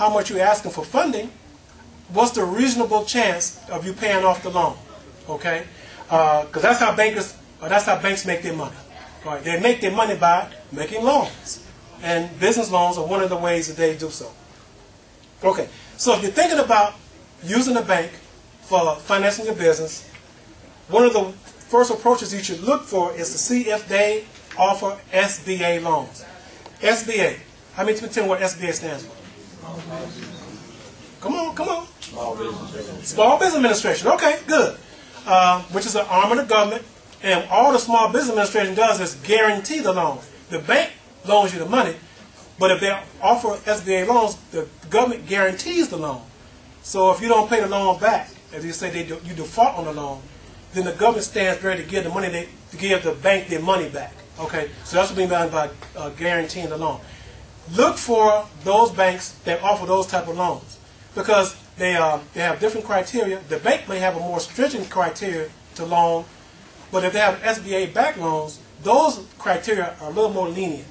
how much you're asking for funding, what's the reasonable chance of you paying off the loan? Okay, because that's how banks make their money. Right? They make their money by making loans, and business loans are one of the ways that they do so. Okay, so if you're thinking about using a bank for financing your business, one of the first approaches you should look for is to see if they offer SBA loans. SBA. How many people tell me what SBA stands for? Come on, come on. Small Business Administration. Okay, good. Which is an arm of the government, and all the Small Business Administration does is guarantee the loan. The bank loans you the money, but if they offer SBA loans, the government guarantees the loan. So if you don't pay the loan back, as you say you default on the loan, then the government stands ready to give the money to give the bank their money back. Okay, so that's what we mean by guaranteeing the loan. Look for those banks that offer those type of loans because they have different criteria. The bank may have a more stringent criteria to loan, but if they have SBA-backed loans, those criteria are a little more lenient.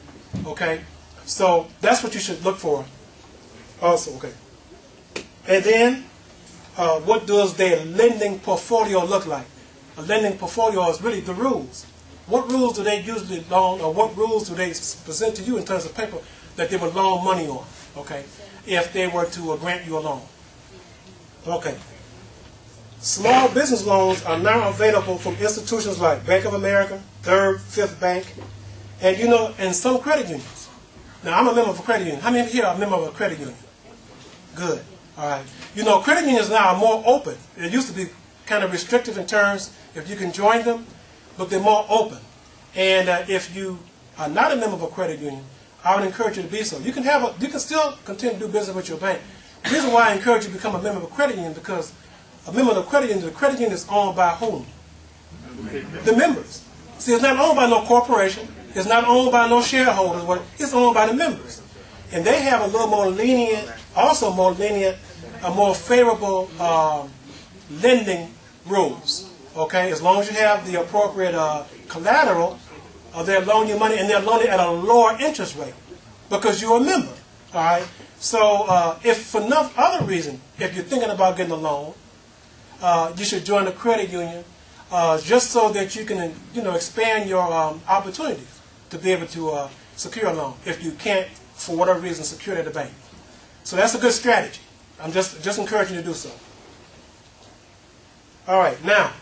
Okay, so that's what you should look for. Also, okay, and then what does their lending portfolio look like? A lending portfolio is really the rules. What rules do they usually loan, or what rules do they present to you in terms of paper that they would loan money on, okay, if they were to grant you a loan? Okay. Small business loans are now available from institutions like Bank of America, Third, Fifth Bank, and and some credit unions. Now, I'm a member of a credit union. How many here are a member of a credit union? Good. All right. Credit unions now are more open. It used to be kind of restrictive in terms if you can join them, but they're more open. And if you are not a member of a credit union, I would encourage you to be so. You can still continue to do business with your bank. The reason why I encourage you to become a member of a credit union because a member of the credit union is owned by whom? The members. See, it's not owned by no corporation. It's not owned by no shareholders. It's owned by the members. And they have a little more lenient, a more favorable lending rules. Okay, as long as you have the appropriate collateral, they'll loan you money, and they'll loan it at a lower interest rate because you're a member. All right. So, if for no other reason, if you're thinking about getting a loan, you should join a credit union just so that you can, expand your opportunities to be able to secure a loan if you can't, for whatever reason, secure it at the bank. So that's a good strategy. I'm just encouraging you to do so. All right. Now,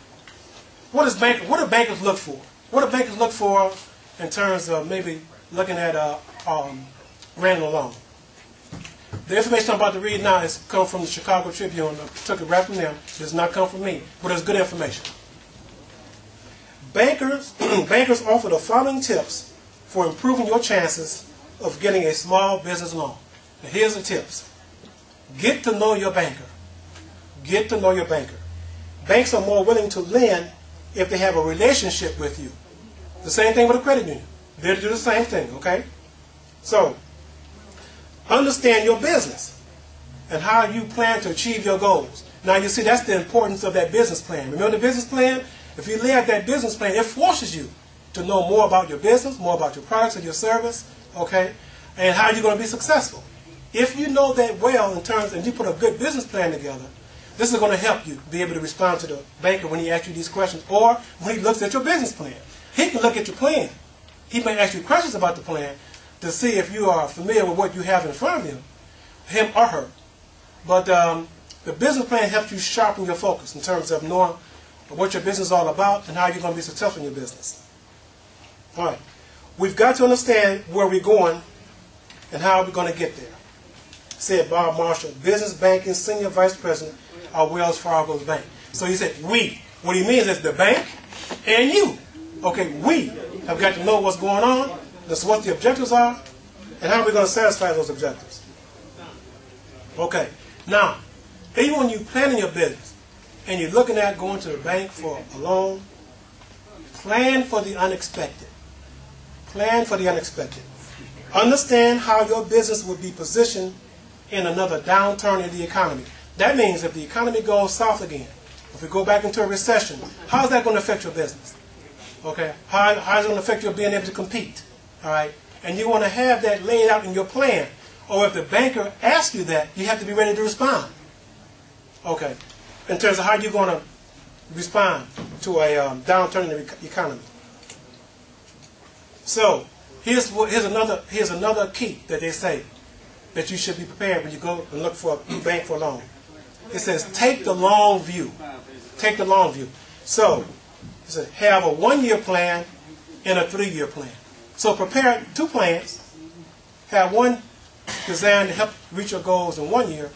what do bankers look for? What do bankers look for in terms of maybe looking at granting a loan? The information I'm about to read now is come from the Chicago Tribune. I took it right from them. It does not come from me, but it's good information. Bankers offer the following tips for improving your chances of getting a small business loan. Now here's the tips. Get to know your banker. Get to know your banker. Banks are more willing to lend if they have a relationship with you. The same thing with a credit union. They'll do the same thing, okay? So, understand your business and how you plan to achieve your goals. Now, you see, that's the importance of that business plan. Remember the business plan? If you lay out that business plan, it forces you to know more about your business, more about your products and your service, okay, and how you're going to be successful. If you know that well and you put a good business plan together, this is going to help you be able to respond to the banker when he asks you these questions or when he looks at your business plan. He can look at your plan. He may ask you questions about the plan to see if you are familiar with what you have in front of him or her. But the business plan helps you sharpen your focus in terms of knowing what your business is all about and how you're going to be successful in your business. All right. We've got to understand where we're going and how we're going to get there. Said Bob Marshall, Business Banking Senior Vice President of Wells Fargo's Bank. So he said, we. What he means is the bank and you. Okay, we have got to know what's going on, that's what the objectives are, and how we're going to satisfy those objectives. Okay, now, even when you're planning your business and you're looking at going to the bank for a loan, plan for the unexpected. Plan for the unexpected. Understand how your business would be positioned in another downturn in the economy. That means if the economy goes south again, if we go back into a recession, how is that going to affect your business? Okay, how is it going to affect your being able to compete? All right, and you want to have that laid out in your plan. or if the banker asks you that, you have to be ready to respond. Okay. In terms of how you're going to respond to a downturn in the economy. So here's another key that they say that you should be prepared when you go and look for a bank for a loan. It says take the long view. Take the long view. So it says have a 1-year plan and a 3-year plan. So prepare 2 plans. Have one designed to help reach your goals in 1 year,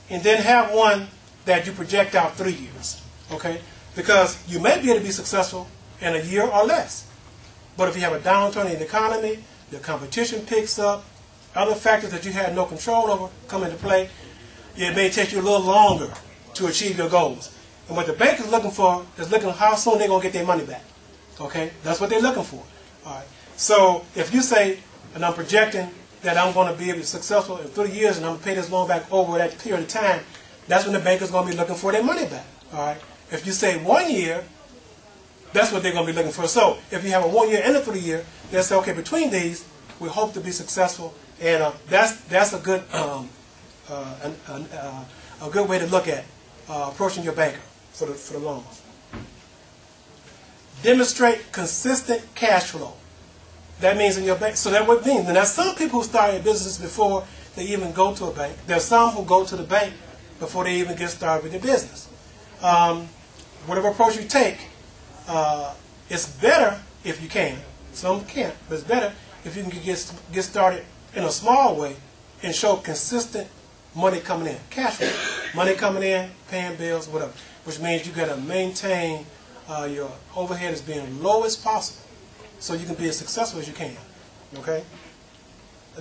and then have one that you project out 3 years. Okay? Because you may be able to be successful in a year or less. But if you have a downturn in the economy, the competition picks up, other factors that you had no control over come into play, it may take you a little longer to achieve your goals. And what the bank is looking for is looking at how soon they're going to get their money back. Okay? That's what they're looking for. All right. So if you say, and I'm projecting that I'm going to be able to be successful in 3 years and I'm going to pay this loan back over that period of time, that's when the bank is going to be looking for their money back. All right. If you say 1 year, that's what they're going to be looking for. So if you have a 1 year and a 3 year, they'll say, okay, between these, we hope to be successful, and that's a good a good way to look at approaching your banker for the loans. Demonstrate consistent cash flow. That means in your bank. So that would mean, and there's some people who start a business before they even go to a bank. There's some who go to the bank before they even get started with their business. Whatever approach you take, it's better if you can. Some can't, but it's better if you can get started in a small way and show consistent money coming in, cash flow, money coming in, paying bills, whatever. Which means you got to maintain your overhead as being low as possible, so you can be as successful as you can. Okay.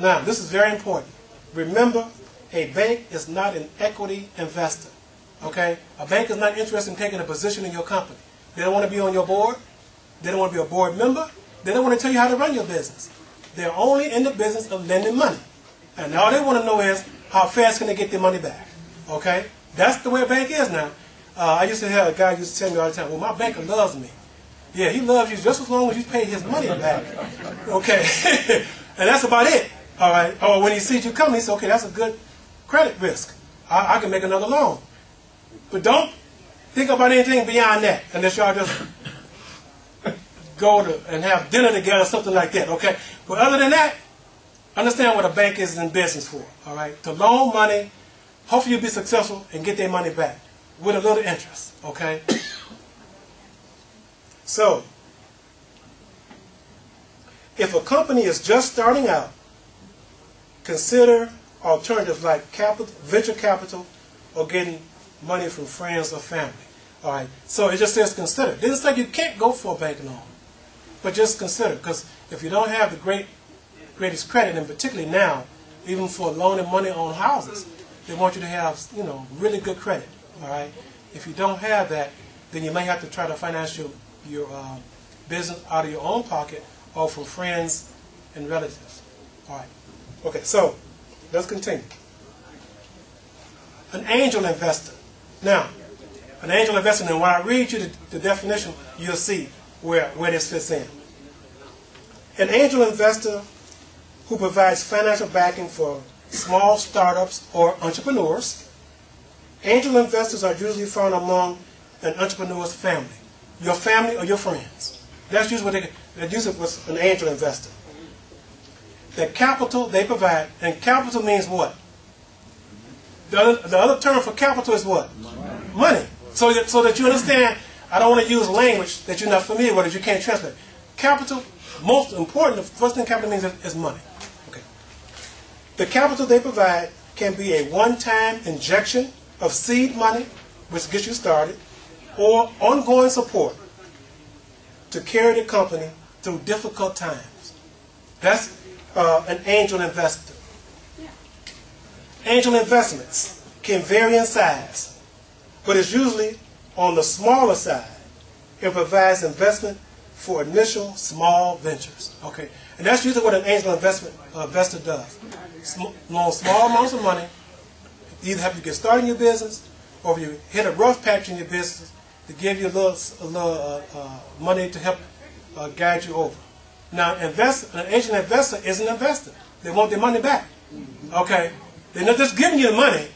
Now this is very important. Remember, a bank is not an equity investor. Okay? A bank is not interested in taking a position in your company. They don't want to be on your board. They don't want to be a board member. They don't want to tell you how to run your business. They're only in the business of lending money. And all they want to know is how fast can they get their money back. Okay? That's the way a bank is now. I used to have a guy used to tell me all the time, well, my banker loves me. Yeah, he loves you just as long as you pay his money back. Okay? And that's about it. All right? Or when he sees you coming, he says, okay, that's a good credit risk. I can make another loan. But don't think about anything beyond that, unless y'all just go to and have dinner together or something like that, okay? But other than that, understand what a bank is in business for, all right? To loan money, hopefully you'll be successful and get their money back with a little interest, okay? So, if a company is just starting out, consider alternatives like venture capital or getting money from friends or family. All right. So it just says consider. It doesn't say you can't go for a bank loan, but just consider. Because if you don't have the greatest credit, and particularly now, even for loaning money on houses, they want you to have really good credit. All right. If you don't have that, then you may have to try to finance your business out of your own pocket or from friends and relatives. All right. Okay. So let's continue. An angel investor. Now, an angel investor, and when I read you the definition, you'll see where this fits in. An angel investor who provides financial backing for small startups or entrepreneurs. Angel investors are usually found among an entrepreneur's family, your family or your friends. That's usually what's an angel investor. The capital they provide, and capital means what? The other term for capital is what? Money. So that you understand, I don't want to use language that you're not familiar with, that you can't translate. Capital, most important, the first thing capital means is money. Okay. The capital they provide can be a one-time injection of seed money, which gets you started, or ongoing support to carry the company through difficult times. That's an angel investor. Angel investments can vary in size, but it's usually on the smaller side. It provides investment for initial small ventures. Okay, and that's usually what an angel investor does. Loan small amounts of money, either help you get started in your business, or if you hit a rough patch in your business, to give you a little money to help guide you over. Now, an angel investor is an investor. They want their money back. Okay? They're not just giving you the money.